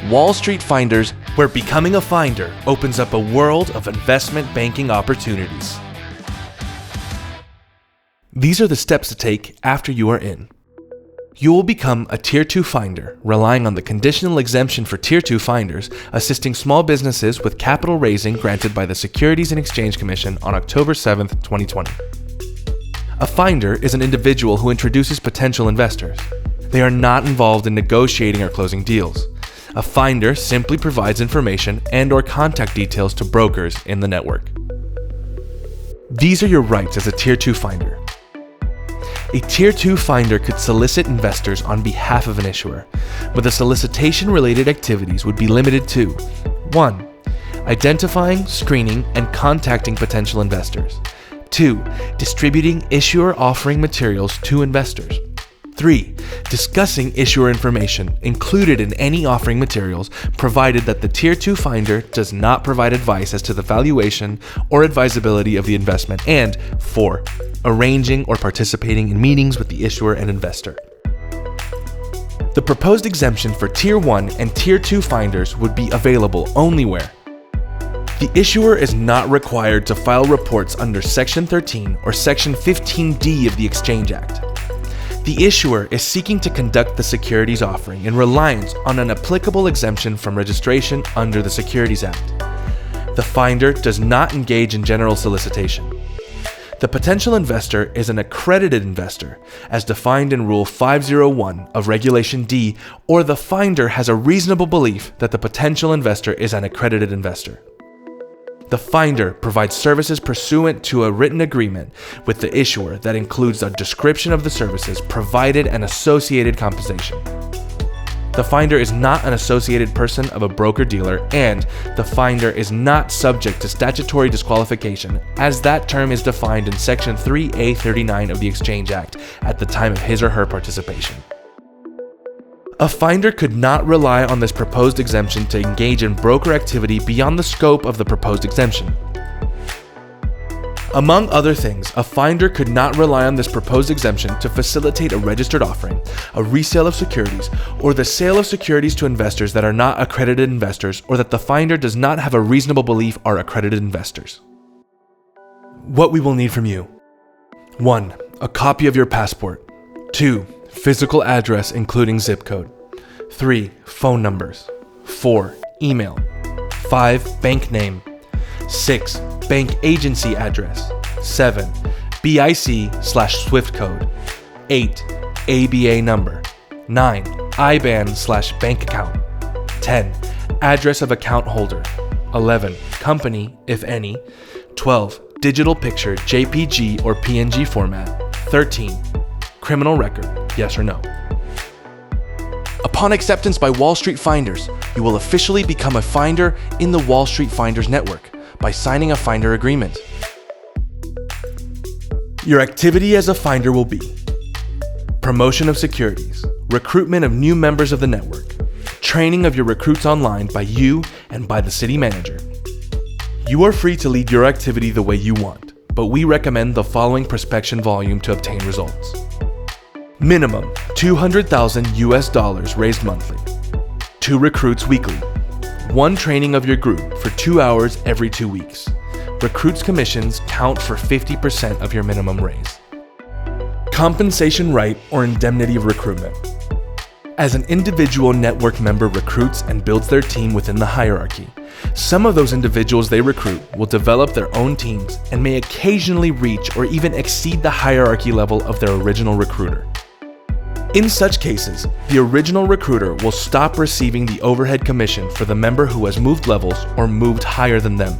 Wall Street Finders, where becoming a finder opens up a world of investment banking opportunities. These are the steps to take after you are in. You will become a Tier 2 finder, relying on the conditional exemption for Tier 2 finders, assisting small businesses with capital raising granted by the Securities and Exchange Commission on October 7, 2020. A finder is an individual who introduces potential investors. They are not involved in negotiating or closing deals. A finder simply provides information and/or contact details to brokers in the network. These are your rights as a Tier 2 finder. A Tier 2 finder could solicit investors on behalf of an issuer, but the solicitation-related activities would be limited to 1. Identifying, screening, and contacting potential investors. 2. Distributing issuer offering materials to investors. 3. Discussing issuer information included in any offering materials, provided that the Tier 2 finder does not provide advice as to the valuation or advisability of the investment. And 4. Arranging or participating in meetings with the issuer and investor. The proposed exemption for Tier 1 and Tier 2 finders would be available only where the issuer is not required to file reports under Section 13 or Section 15D of the Exchange Act. The issuer is seeking to conduct the securities offering in reliance on an applicable exemption from registration under the Securities Act. The finder does not engage in general solicitation. The potential investor is an accredited investor, as defined in Rule 501 of Regulation D, or the finder has a reasonable belief that the potential investor is an accredited investor. The finder provides services pursuant to a written agreement with the issuer that includes a description of the services provided and associated compensation. The finder is not an associated person of a broker-dealer, and the finder is not subject to statutory disqualification, as that term is defined in Section 3A39 of the Exchange Act at the time of his or her participation. A finder could not rely on this proposed exemption to engage in broker activity beyond the scope of the proposed exemption. Among other things, a finder could not rely on this proposed exemption to facilitate a registered offering, a resale of securities, or the sale of securities to investors that are not accredited investors or that the finder does not have a reasonable belief are accredited investors. What we will need from you: 1. A copy of your passport. 2. Physical address including zip code. 3. Phone numbers. 4. Email. 5. Bank name. 6. Bank agency address. 7. BIC/SWIFT code. 8. ABA number. 9. IBAN/bank account. 10. Address of account holder. 11. Company, if any. 12. Digital picture, JPG or PNG format. 13. Criminal record, yes or no. Upon acceptance by Wall Street Finders, you will officially become a finder in the Wall Street Finders Network by signing a finder agreement. Your activity as a finder will be promotion of securities, recruitment of new members of the network, training of your recruits online by you and by the city manager. You are free to lead your activity the way you want, but we recommend the following prospection volume to obtain results. Minimum $200,000 raised monthly. 2 recruits weekly. 1 training of your group for 2 hours every 2 weeks. Recruits' commissions count for 50% of your minimum raise. Compensation right or indemnity of recruitment. As an individual network member recruits and builds their team within the hierarchy, some of those individuals they recruit will develop their own teams and may occasionally reach or even exceed the hierarchy level of their original recruiter. In such cases, the original recruiter will stop receiving the overhead commission for the member who has moved levels or moved higher than them.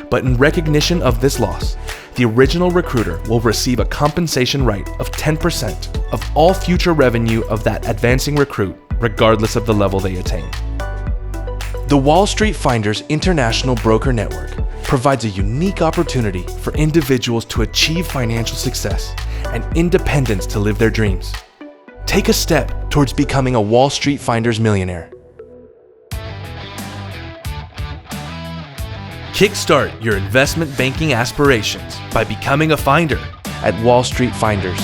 But in recognition of this loss, the original recruiter will receive a compensation right of 10% of all future revenue of that advancing recruit, regardless of the level they attain. The Wall Street Finders International Broker Network provides a unique opportunity for individuals to achieve financial success and independence to live their dreams. Take a step towards becoming a Wall Street Finders millionaire. Kickstart your investment banking aspirations by becoming a finder at Wall Street Finders.